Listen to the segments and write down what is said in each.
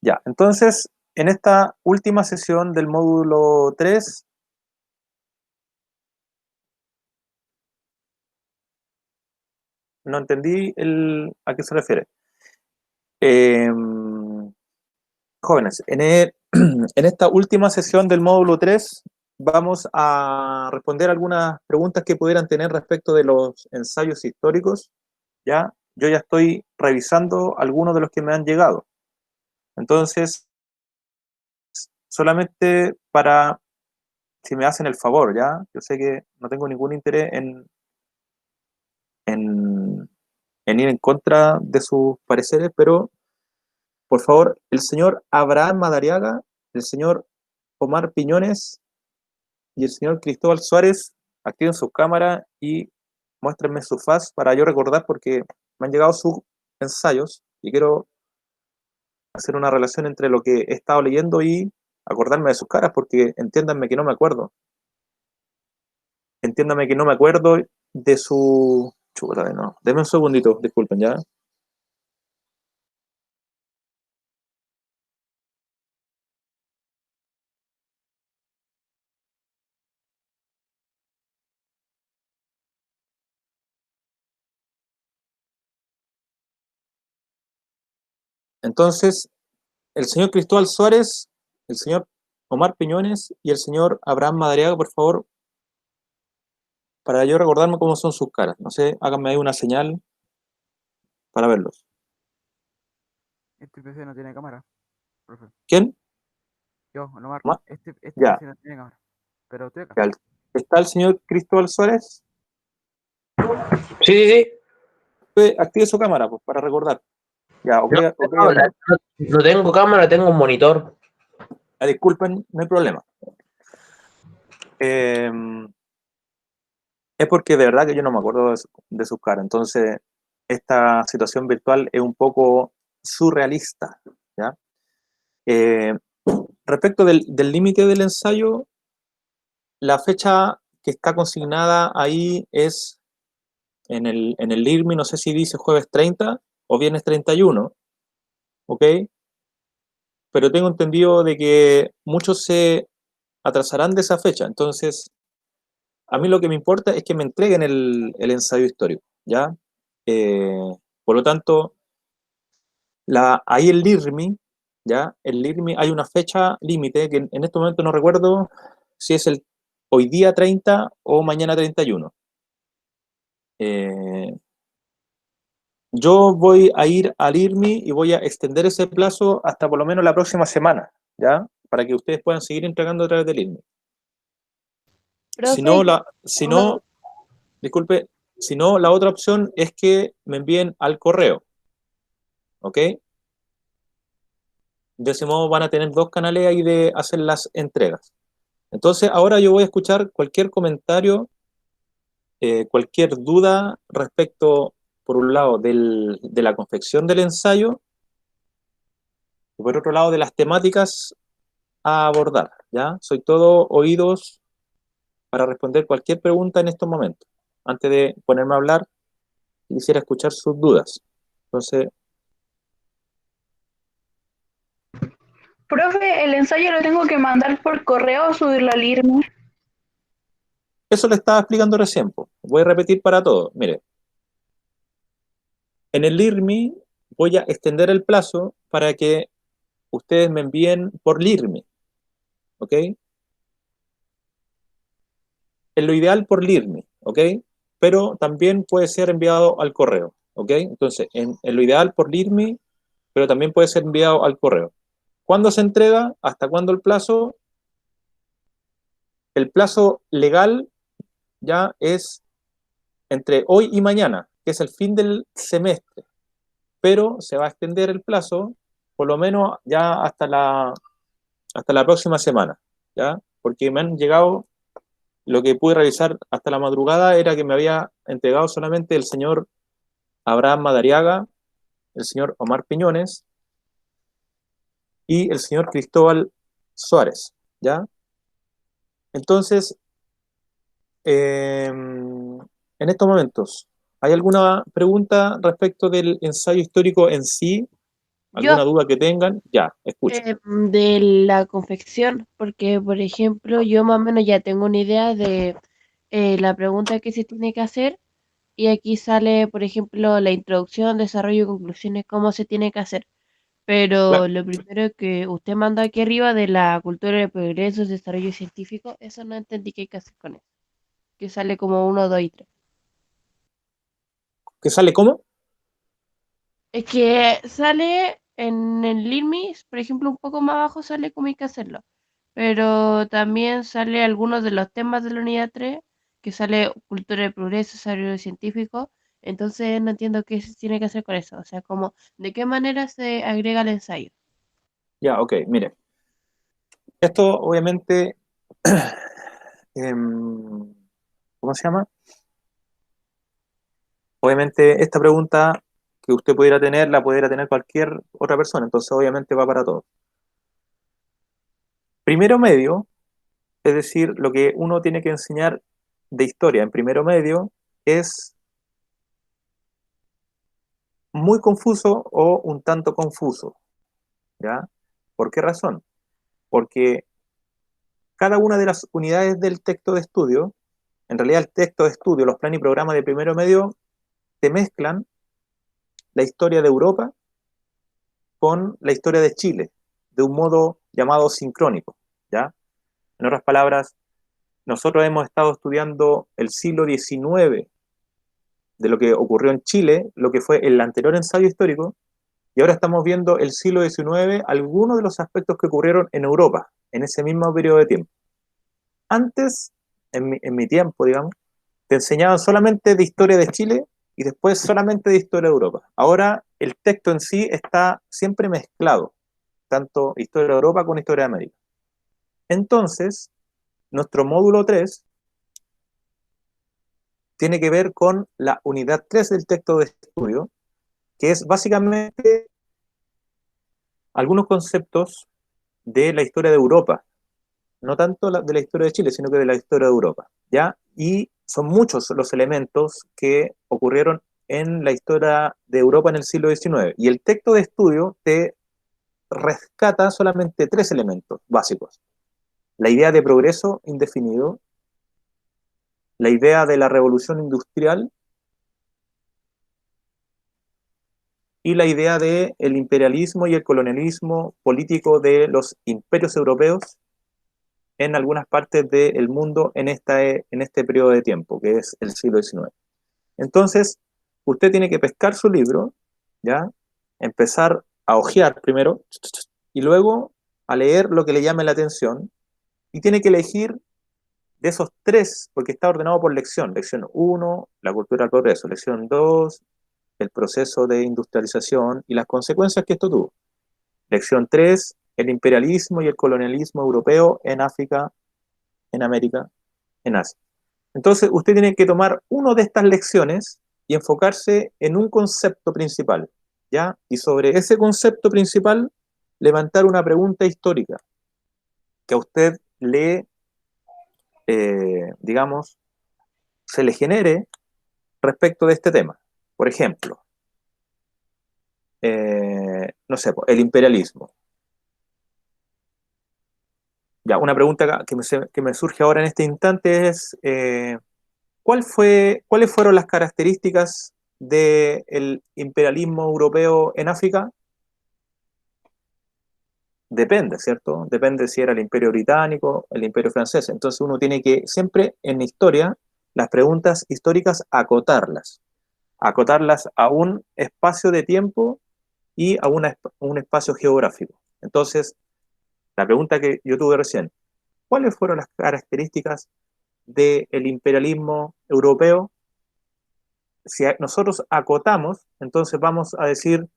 Ya, entonces, en esta última sesión del módulo 3, no entendí a qué se refiere. Eh, Jóvenes, en esta última sesión del módulo 3 vamos a responder algunas preguntas que pudieran tener respecto de los ensayos históricos. ¿Ya? Yo ya estoy revisando algunos de los que me han llegado. Entonces, solamente para, si me hacen el favor, ¿ya? Yo sé que no tengo ningún interés en, en ir en contra de sus pareceres, pero por favor, el señor Abraham Madariaga, el señor Omar Piñones y el señor Cristóbal Suárez activen su cámara y muéstrenme su faz para yo recordar, porque me han llegado sus ensayos y quiero hacer una relación entre lo que he estado leyendo y acordarme de sus caras, porque entiéndanme que no me acuerdo. Entiéndanme que no me acuerdo de su... Chuta, no. Denme un segundito, disculpen, ¿ya? Entonces, el señor Cristóbal Suárez, el señor Omar Piñones y el señor Abraham Madariaga, por favor, para yo recordarme cómo son sus caras. No sé, háganme ahí una señal para verlos. Este PC no tiene cámara, profe. ¿Quién? Yo, Omar, Ma- este Ya, PC no tiene cámara. Pero estoy acá. ya. ¿Está el señor Cristóbal Suárez? Sí, sí, sí. Active su cámara, pues, para recordar. Ya, ok, No, ok, no, acá. no tengo cámara, tengo un monitor. Disculpen, no hay problema. Eh, es porque de verdad que yo no me acuerdo de sus caras. Entonces, esta situación virtual es un poco surrealista, ¿ya? Eh, Respecto del límite del ensayo, la fecha que está consignada ahí es en el IRMI, no sé si dice jueves 30 o viernes 31, ¿ok? Pero tengo entendido de que muchos se atrasarán de esa fecha. Entonces, a mí lo que me importa es que me entreguen el ensayo histórico, ¿ya? Eh, por lo tanto, ahí el LIRMI, ¿ya? El LIRMI hay una fecha límite que en este momento no recuerdo si es hoy día 30 o mañana 31. Eh, yo voy a ir al IRMI y voy a extender ese plazo hasta por lo menos la próxima semana, ¿ya? Para que ustedes puedan seguir entregando a través del IRMI. Si Profe, no, si no, disculpe, si no, la otra opción es que me envíen al correo, ¿ok? De ese modo van a tener dos canales ahí de hacer las entregas. Entonces, ahora yo voy a escuchar cualquier comentario, cualquier duda respecto, por un lado, de la confección del ensayo y por otro lado, de las temáticas a abordar, ¿ya? Soy todo oídos para responder cualquier pregunta en estos momentos. Antes de ponerme a hablar, quisiera escuchar sus dudas. Entonces, profe, el ensayo lo tengo que mandar por correo o subirlo al IRMI. eso le estaba explicando recién, po. Voy a repetir para todos. Mire, en el IRMI voy a extender el plazo para que ustedes me envíen por LIRMI, ¿ok? Es lo ideal por LIRMI, ¿ok? Pero también puede ser enviado al correo, ¿ok? Entonces, en lo ideal por LIRMI, pero también puede ser enviado al correo. ¿Cuándo se entrega? ¿Hasta cuándo el plazo? El plazo legal ya es entre hoy y mañana, que es el fin del semestre, pero se va a extender el plazo por lo menos ya hasta la próxima semana, ¿ya? Porque me han llegado, lo que pude revisar hasta la madrugada era que me había entregado solamente el señor Abraham Madariaga, el señor Omar Piñones y el señor Cristóbal Suárez, ¿ya? Entonces, en estos momentos, ¿hay alguna pregunta respecto del ensayo histórico en sí? ¿Alguna Yo, duda que tengan? Ya, escucho. de la confección, porque por ejemplo, yo más o menos ya tengo una idea de la pregunta que se tiene que hacer y aquí sale, por ejemplo, la introducción, desarrollo y conclusiones, cómo se tiene que hacer. Pero Claro, lo primero que usted mandó aquí arriba de la cultura de progreso, desarrollo científico, eso no entendí qué hay que hacer con eso. Que sale como uno, dos y tres. ¿qué sale cómo? Es que sale en el LIMIS, por ejemplo, un poco más abajo sale cómo hay que hacerlo. Pero también sale algunos de los temas de la unidad 3 que sale cultura de progreso, desarrollo científico. Entonces no entiendo qué se tiene que hacer con eso. O sea, como, ¿de qué manera se agrega el ensayo? Ya, ok, mire. Esto obviamente, ¿cómo se llama? Obviamente esta pregunta que usted pudiera tener, la pudiera tener cualquier otra persona, entonces obviamente va para todos. Primero medio, es decir, lo que uno tiene que enseñar de historia en primero medio es muy confuso o un tanto confuso, ¿ya? ¿Por qué razón? Porque cada una de las unidades del texto de estudio, en realidad el texto de estudio, los planes y programas de primero medio, te mezclan la historia de Europa con la historia de Chile, de un modo llamado sincrónico, ¿ya? En otras palabras, nosotros hemos estado estudiando el siglo XIX, de lo que ocurrió en Chile, lo que fue el anterior ensayo histórico, y ahora estamos viendo el siglo XIX, algunos de los aspectos que ocurrieron en Europa, en ese mismo periodo de tiempo. Antes, en mi tiempo, digamos, te enseñaban solamente de historia de Chile y después solamente de historia de Europa. Ahora el texto en sí está siempre mezclado, tanto historia de Europa con historia de América. Entonces, nuestro módulo 3 tiene que ver con la unidad 3 del texto de estudio, que es básicamente algunos conceptos de la historia de Europa, no tanto de la historia de Chile, sino que de la historia de Europa, ¿ya? Y son muchos los elementos que ocurrieron en la historia de Europa en el siglo XIX. Y el texto de estudio te rescata solamente tres elementos básicos. La idea de progreso indefinido, la idea de la revolución industrial y la idea del imperialismo y el colonialismo político de los imperios europeos en algunas partes del mundo en este periodo de tiempo, que es el siglo XIX. Entonces, usted tiene que pescar su libro, ¿ya? Empezar a hojear primero y luego a leer lo que le llame la atención y tiene que elegir de esos tres, porque está ordenado por lección. Lección 1, la cultura del progreso. Lección 2, el proceso de industrialización y las consecuencias que esto tuvo. Lección 3, el imperialismo y el colonialismo europeo en África, en América, en Asia. Entonces, usted tiene que tomar una de estas lecciones y enfocarse en un concepto principal, ¿ya? Y sobre ese concepto principal, levantar una pregunta histórica que a usted digamos, se le genere respecto de este tema. Por ejemplo, no sé, el imperialismo. Ya, una pregunta que me surge ahora en este instante es, ¿cuáles fueron las características del imperialismo europeo en África? Depende, ¿cierto? Depende si era el imperio británico, el imperio francés. Entonces uno tiene que siempre en historia, las preguntas históricas, acotarlas a un espacio de tiempo y a un espacio geográfico. Entonces, la pregunta que yo tuve recién, ¿cuáles fueron las características del imperialismo europeo? Si nosotros acotamos, entonces vamos a decir,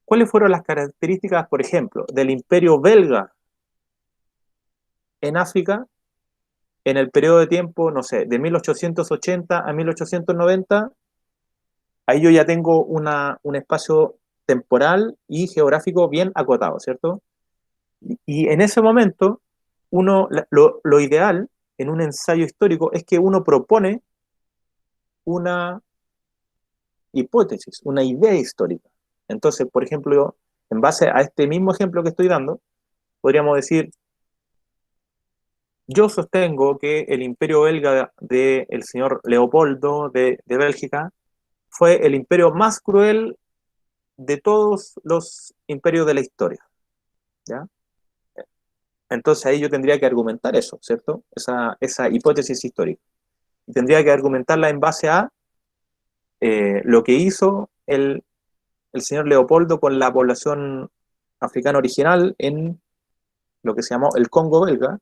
¿cuáles fueron las características, por ejemplo, del imperio belga en África en el periodo de tiempo, no sé, de 1880 a 1890? Ahí yo ya tengo un espacio temporal y geográfico bien acotado, ¿cierto? Y en ese momento, lo ideal en un ensayo histórico es que uno propone una hipótesis, una idea histórica. Entonces, por ejemplo, en base a este mismo ejemplo que estoy dando, podríamos decir, yo sostengo que el imperio belga del señor Leopoldo de Bélgica fue el imperio más cruel de todos los imperios de la historia, ¿ya? Entonces ahí yo tendría que argumentar eso, ¿cierto? Esa hipótesis histórica. Y tendría que argumentarla en base a lo que hizo el señor Leopoldo con la población africana original en lo que se llamó el Congo belga,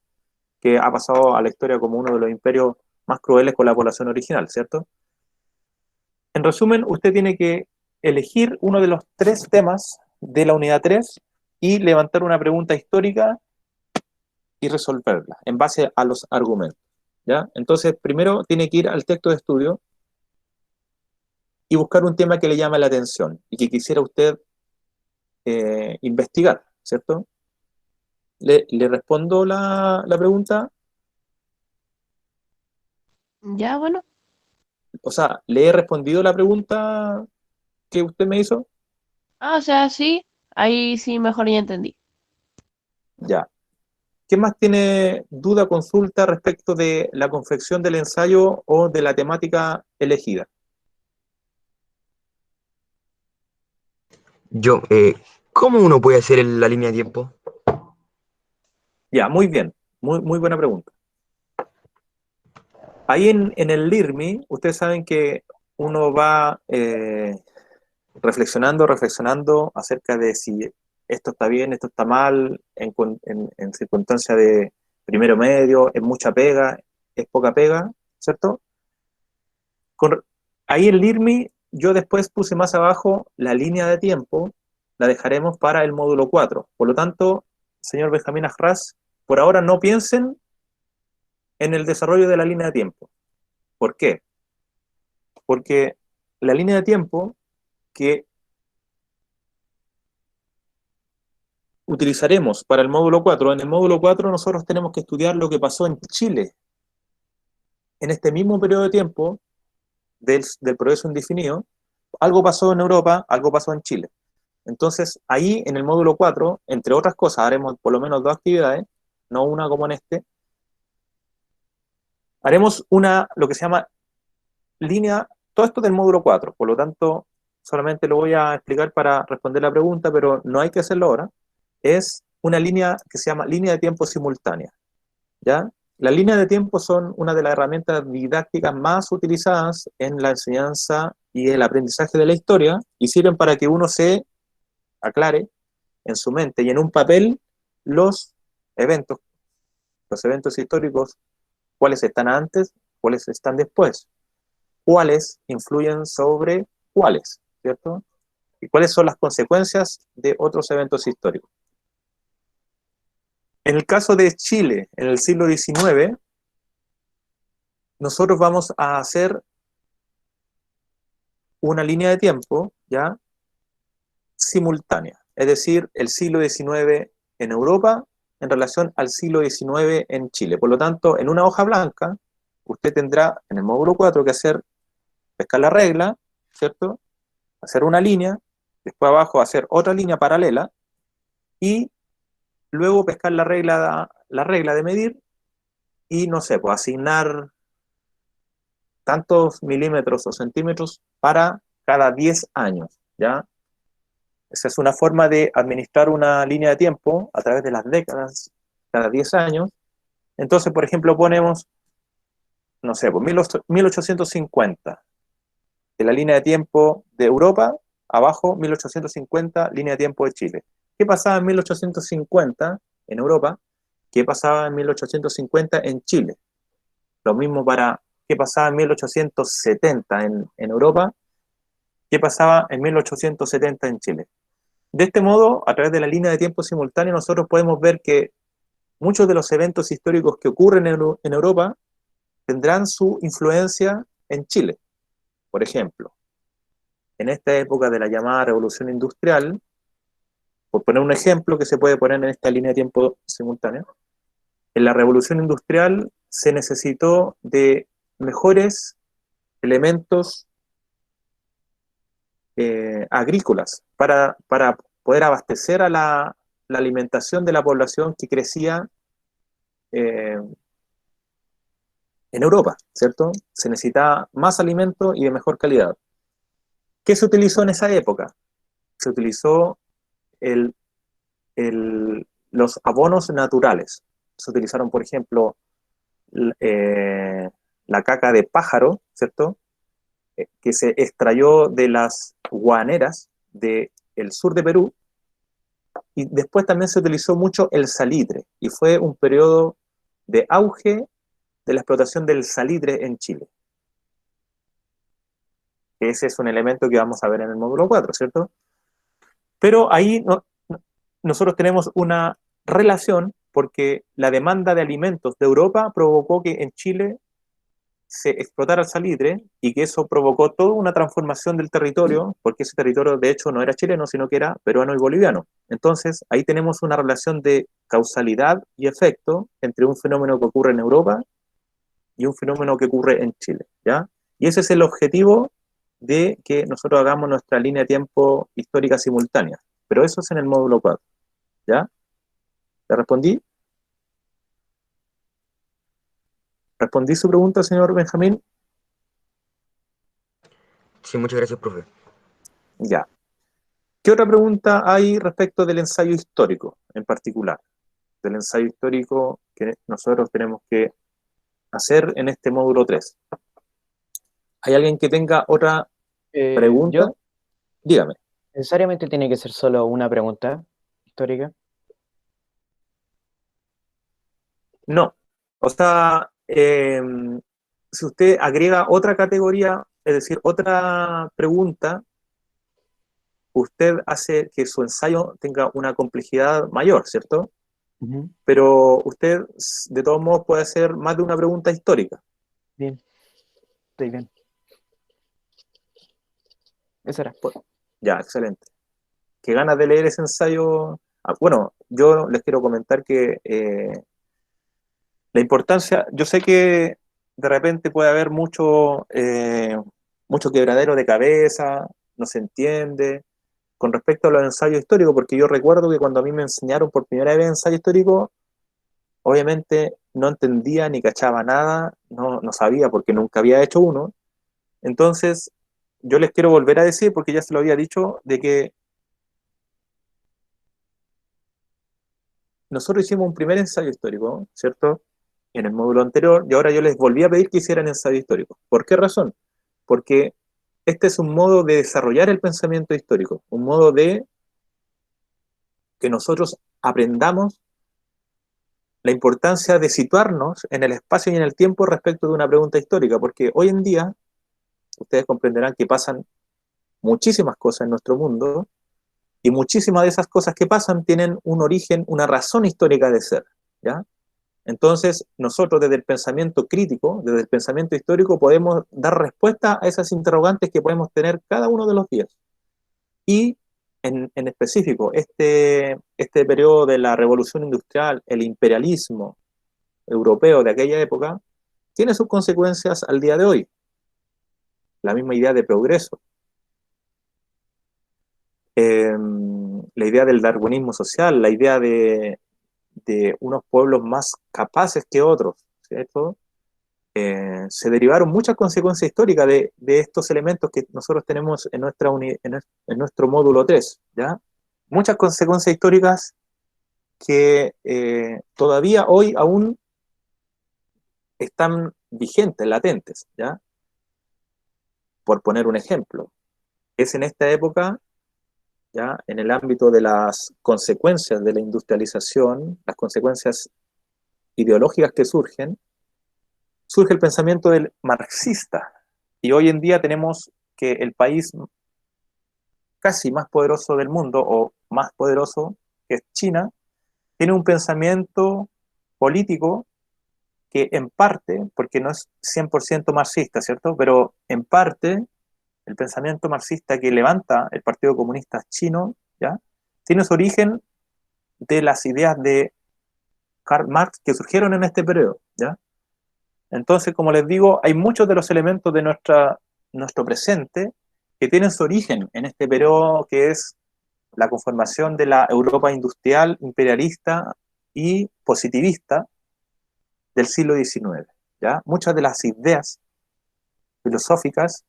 que ha pasado a la historia como uno de los imperios más crueles con la población original, ¿cierto? En resumen, usted tiene que elegir uno de los 3 temas de la unidad 3 y levantar una pregunta histórica y resolverla en base a los argumentos, ¿ya? Entonces, primero tiene que ir al texto de estudio y buscar un tema que le llame la atención y que quisiera usted investigar, ¿cierto? ¿Le respondo la pregunta? Ya, bueno. O sea, ¿le he respondido la pregunta que usted me hizo? Ah, o sea, sí. Ahí sí mejor ya entendí. Ya. ¿Qué más tiene duda, consulta respecto de la confección del ensayo o de la temática elegida? Yo, ¿cómo uno puede hacer la línea de tiempo? Ya, muy bien. Muy buena pregunta. Ahí en el LIRMI, ustedes saben que uno va reflexionando acerca de si esto está bien, esto está mal, en circunstancia de primero medio, es mucha pega, es poca pega, ¿cierto? Con- Ahí en LIRMI yo después puse más abajo la línea de tiempo, la dejaremos para el módulo 4. Por lo tanto, señor Benjamín Arras, por ahora no piensen en el desarrollo de la línea de tiempo. ¿Por qué? Porque la línea de tiempo que utilizaremos para el módulo 4, en el módulo 4 nosotros tenemos que estudiar lo que pasó en Chile en este mismo periodo de tiempo del progreso indefinido. Algo pasó en Europa, algo pasó en Chile. Entonces, ahí en el módulo 4, entre otras cosas, haremos por lo menos 2 actividades, no una como en este. Haremos lo que se llama línea, todo esto del módulo 4, por lo tanto, solamente lo voy a explicar para responder la pregunta, pero no hay que hacerlo ahora. Es una línea que se llama línea de tiempo simultánea, ¿ya? Las líneas de tiempo son una de las herramientas didácticas más utilizadas en la enseñanza y el aprendizaje de la historia y sirven para que uno se aclare en su mente y en un papel los eventos, los eventos históricos, cuáles están antes, cuáles están después, cuáles influyen sobre cuáles, ¿cierto? Y cuáles son las consecuencias de otros eventos históricos. En el caso de Chile, en el siglo XIX, nosotros vamos a hacer una línea de tiempo, ¿ya? Simultánea, es decir, el siglo XIX en Europa en relación al siglo XIX en Chile. Por lo tanto, en una hoja blanca, usted tendrá en el módulo 4 que pescar la regla, ¿cierto? Hacer una línea, después abajo hacer otra línea paralela y luego pescar la regla de medir y, no sé, pues asignar tantos milímetros o centímetros para cada 10 años, ¿ya? Esa es una forma de administrar una línea de tiempo a través de las décadas, cada 10 años. Entonces, por ejemplo, ponemos, no sé, pues 1850, de la línea de tiempo de Europa, abajo 1850, línea de tiempo de Chile. ¿Qué pasaba en 1850 en Europa? ¿Qué pasaba en 1850 en Chile? Lo mismo para qué pasaba en 1870 en Europa, qué pasaba en 1870 en Chile. De este modo, a través de la línea de tiempo simultánea, nosotros podemos ver que muchos de los eventos históricos que ocurren en Europa tendrán su influencia en Chile. Por ejemplo, en esta época de la llamada Revolución Industrial, por poner un ejemplo que se puede poner en esta línea de tiempo simultánea, en la Revolución Industrial se necesitó de mejores elementos agrícolas para poder abastecer a la alimentación de la población que crecía en Europa, ¿cierto? Se necesitaba más alimento y de mejor calidad. ¿Qué se utilizó en esa época? Se utilizó los abonos naturales. Se utilizaron, por ejemplo, la caca de pájaro, ¿cierto? Que se extrayó de las guaneras del sur de Perú, y después también se utilizó mucho el salitre, y fue un periodo de auge de la explotación del salitre en Chile. Ese es un elemento que vamos a ver en el módulo 4, ¿cierto? Pero ahí nosotros tenemos una relación porque la demanda de alimentos de Europa provocó que en Chile se explotara el salitre y que eso provocó toda una transformación del territorio, porque ese territorio de hecho no era chileno, sino que era peruano y boliviano. Entonces ahí tenemos una relación de causalidad y efecto entre un fenómeno que ocurre en Europa y un fenómeno que ocurre en Chile, ¿ya? Y ese es el objetivo de que nosotros hagamos nuestra línea de tiempo histórica simultánea. Pero eso es en el módulo 4, ¿ya? ¿Le respondí? ¿Respondí su pregunta, señor Benjamín? Sí, muchas gracias, profe. Ya. ¿Qué otra pregunta hay respecto del ensayo histórico en particular? Del ensayo histórico que nosotros tenemos que hacer en este módulo 3. ¿Hay alguien que tenga otra pregunta? Yo, Dígame. necesariamente tiene que ser solo una pregunta histórica. No. O sea, si usted agrega otra categoría, es decir, otra pregunta, usted hace que su ensayo tenga una complejidad mayor, ¿cierto? Pero usted, de todos modos, puede hacer más de una pregunta histórica. Bien, estoy bien. Eso era. Ya, excelente. ¿Qué ganas de leer ese ensayo? Bueno, yo les quiero comentar que la importancia, yo sé que de repente puede haber mucho quebradero de cabeza, no se entiende, con respecto a los ensayos históricos, porque yo recuerdo que cuando a mí me enseñaron por primera vez ensayo histórico, obviamente no entendía ni cachaba nada, no sabía porque nunca había hecho uno. Entonces, yo les quiero volver a decir, porque ya se lo había dicho, de que nosotros hicimos un primer ensayo histórico, ¿cierto? En el módulo anterior, y ahora yo les volví a pedir que hicieran ensayo histórico. ¿Por qué razón? Porque este es un modo de desarrollar el pensamiento histórico, un modo de que nosotros aprendamos la importancia de situarnos en el espacio y en el tiempo respecto de una pregunta histórica, porque hoy en día, ustedes comprenderán que pasan muchísimas cosas en nuestro mundo, y muchísimas de esas cosas que pasan tienen un origen, una razón histórica de ser, ¿ya? Entonces, nosotros desde el pensamiento crítico, desde el pensamiento histórico, podemos dar respuesta a esas interrogantes que podemos tener cada uno de los días. Y en específico, este periodo de la revolución industrial, el imperialismo europeo de aquella época, tiene sus consecuencias al día de hoy. La misma idea de progreso. La idea del darwinismo social, la idea de unos pueblos más capaces que otros, ¿cierto? Se derivaron muchas consecuencias históricas de estos elementos que nosotros tenemos en nuestro módulo 3, ¿ya? Muchas consecuencias históricas que todavía hoy aún están vigentes, latentes, ¿ya? Por poner un ejemplo, es en esta época, ¿ya? En el ámbito de las consecuencias de la industrialización, las consecuencias ideológicas que surge el pensamiento del marxista. Y hoy en día tenemos que el país casi más poderoso del mundo, o más poderoso, que es China, tiene un pensamiento político que en parte, porque no es 100% marxista, ¿cierto? Pero en parte, el pensamiento marxista que levanta el Partido Comunista Chino, ¿ya? Tiene su origen de las ideas de Karl Marx que surgieron en este periodo, ¿ya? Entonces, como les digo, hay muchos de los elementos de nuestro presente que tienen su origen en este periodo que es la conformación de la Europa industrial, imperialista y positivista del siglo XIX. ¿Ya? Muchas de las ideas filosóficas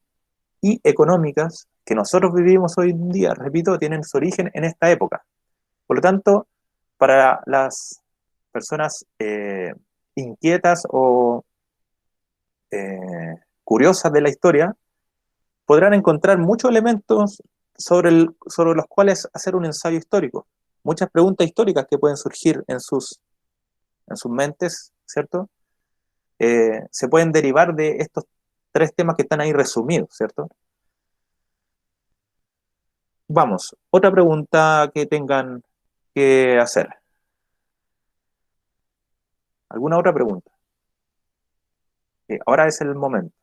y económicas que nosotros vivimos hoy en día, repito, tienen su origen en esta época. Por lo tanto, para las personas inquietas o curiosas de la historia, podrán encontrar muchos elementos sobre los cuales hacer un ensayo histórico. Muchas preguntas históricas que pueden surgir en sus mentes, ¿cierto? Se pueden derivar de estos tres temas que están ahí resumidos, ¿cierto? Vamos, otra pregunta que tengan que hacer. ¿Alguna otra pregunta? Ahora es el momento.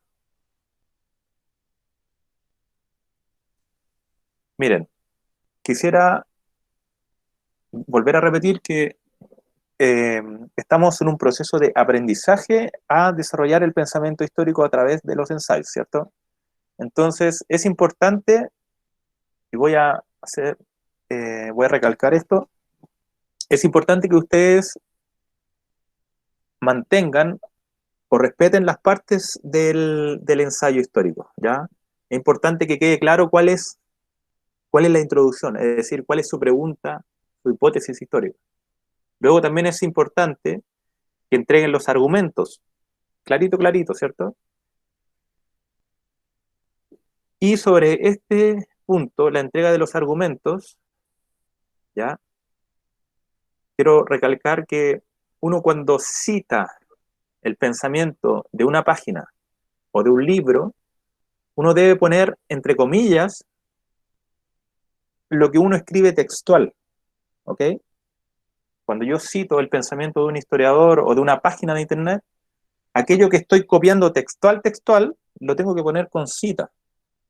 Miren, quisiera volver a repetir que estamos en un proceso de aprendizaje a desarrollar el pensamiento histórico a través de los ensayos, ¿cierto? Entonces, es importante, y voy a recalcar esto, es importante que ustedes mantengan o respeten las partes del ensayo histórico, ¿ya? Es importante que quede claro cuál es la introducción, es decir, cuál es su pregunta, su hipótesis histórica. Luego también es importante que entreguen los argumentos, clarito, clarito, ¿cierto? Y sobre este punto, la entrega de los argumentos, ¿ya? Quiero recalcar que uno cuando cita el pensamiento de una página o de un libro, uno debe poner entre comillas lo que uno escribe textual, ¿ok? Cuando yo cito el pensamiento de un historiador o de una página de internet, aquello que estoy copiando textual, lo tengo que poner con cita,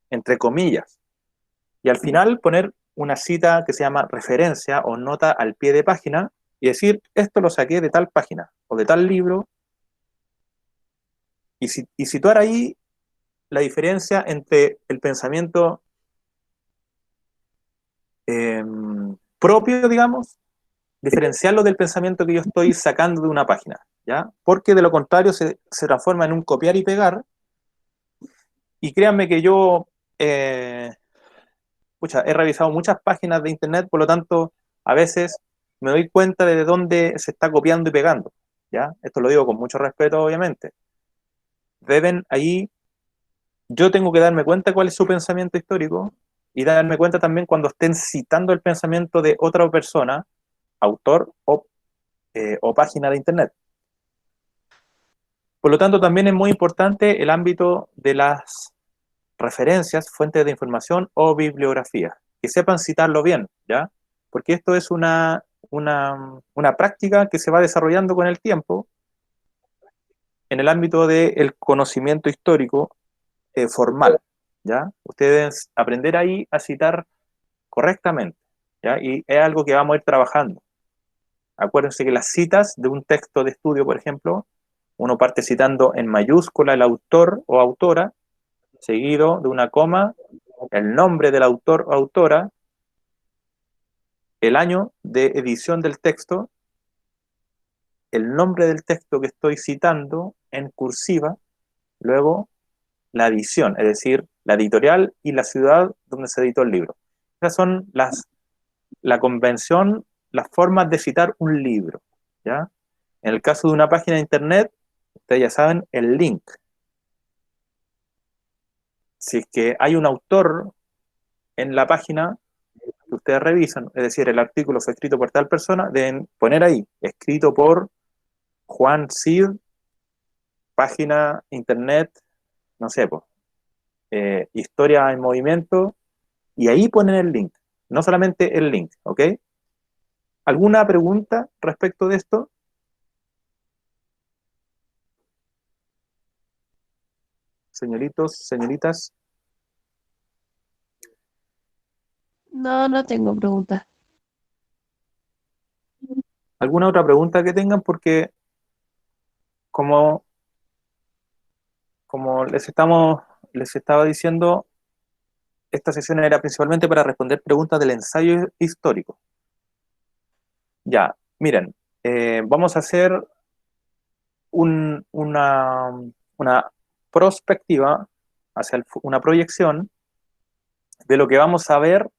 entre comillas. Y al final poner una cita que se llama referencia o nota al pie de página y decir, esto lo saqué de tal página o de tal libro, y situar ahí la diferencia entre el pensamiento propio, digamos, diferenciarlo del pensamiento que yo estoy sacando de una página, ¿ya? Porque de lo contrario se transforma en un copiar y pegar, y créanme que yo he revisado muchas páginas de internet, por lo tanto, a veces me doy cuenta de dónde se está copiando y pegando, ¿ya? Esto lo digo con mucho respeto, obviamente. Yo tengo que darme cuenta cuál es su pensamiento histórico y darme cuenta también cuando estén citando el pensamiento de otra persona, autor o página de internet. Por lo tanto, también es muy importante el ámbito de las referencias, fuentes de información o bibliografía, que sepan citarlo bien, ¿ya? Porque esto es una práctica que se va desarrollando con el tiempo en el ámbito del conocimiento histórico formal, ¿ya? Ustedes aprender ahí a citar correctamente, ¿ya? Y es algo que vamos a ir trabajando. Acuérdense que las citas de un texto de estudio, por ejemplo, uno parte citando en mayúscula el autor o autora, seguido de una coma, el nombre del autor o autora, el año de edición del texto, el nombre del texto que estoy citando en cursiva, luego la edición, es decir, la editorial y la ciudad donde se editó el libro. Esas son la convención, las formas de citar un libro, ¿ya? En el caso de una página de internet, ustedes ya saben el link. Si es que hay un autor en la página que ustedes revisan, es decir, el artículo fue escrito por tal persona, deben poner ahí, escrito por Juan Cid, página internet, no sé, pues, Historia en Movimiento, y ahí ponen el link, no solamente el link, ¿ok? ¿Alguna pregunta respecto de esto? Señoritos, señoritas, No, no tengo preguntas. ¿alguna otra pregunta que tengan? Porque como, como les estaba diciendo, esta sesión era principalmente para responder preguntas del ensayo histórico. Ya, miren, vamos a hacer una prospectiva, una proyección de lo que vamos a ver,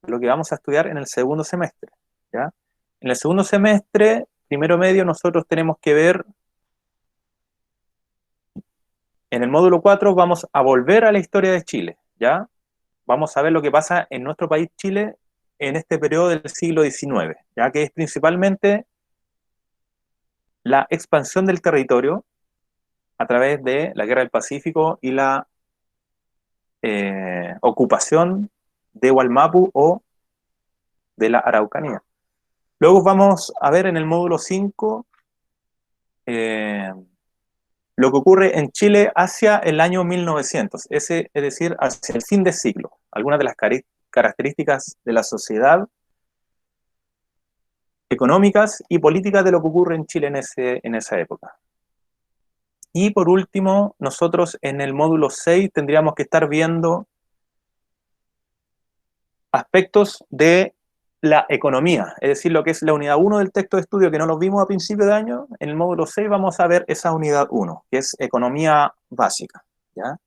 de lo que vamos a estudiar en el segundo semestre, ¿ya? En el segundo semestre, primero medio, nosotros tenemos que ver, en el módulo 4 vamos a volver a la historia de Chile, ¿ya? Vamos a ver lo que pasa en nuestro país Chile en este periodo del siglo XIX, ya que es principalmente la expansión del territorio a través de la Guerra del Pacífico y la ocupación de Wallmapu o de la Araucanía. Luego vamos a ver en el módulo 5 lo que ocurre en Chile hacia el año 1900, es decir, hacia el fin de siglo. Algunas de las características de la sociedad, económicas y políticas de lo que ocurre en Chile en esa época. Y por último, nosotros en el módulo 6 tendríamos que estar viendo aspectos de la economía, es decir, lo que es la unidad 1 del texto de estudio que no lo vimos a principio de año. En el módulo 6 vamos a ver esa unidad 1, que es economía básica, ¿ya?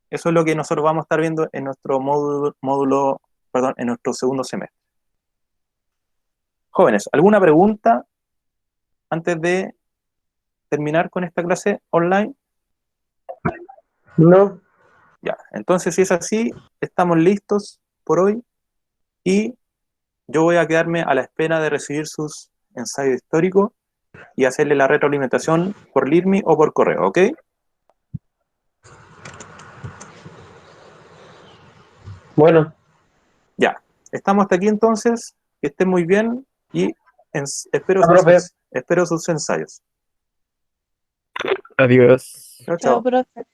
Eso es lo que nosotros vamos a estar viendo en nuestro en nuestro segundo semestre. Jóvenes, ¿alguna pregunta antes de terminar con esta clase online? No. Ya, entonces si es así, estamos listos por hoy y yo voy a quedarme a la espera de recibir sus ensayos históricos y hacerle la retroalimentación por LIRMI o por correo, ¿ok? Bueno, Ya, estamos hasta aquí entonces, que estén muy bien y espero profe. sus ensayos. Adiós. Chao, Chao, chao. profe.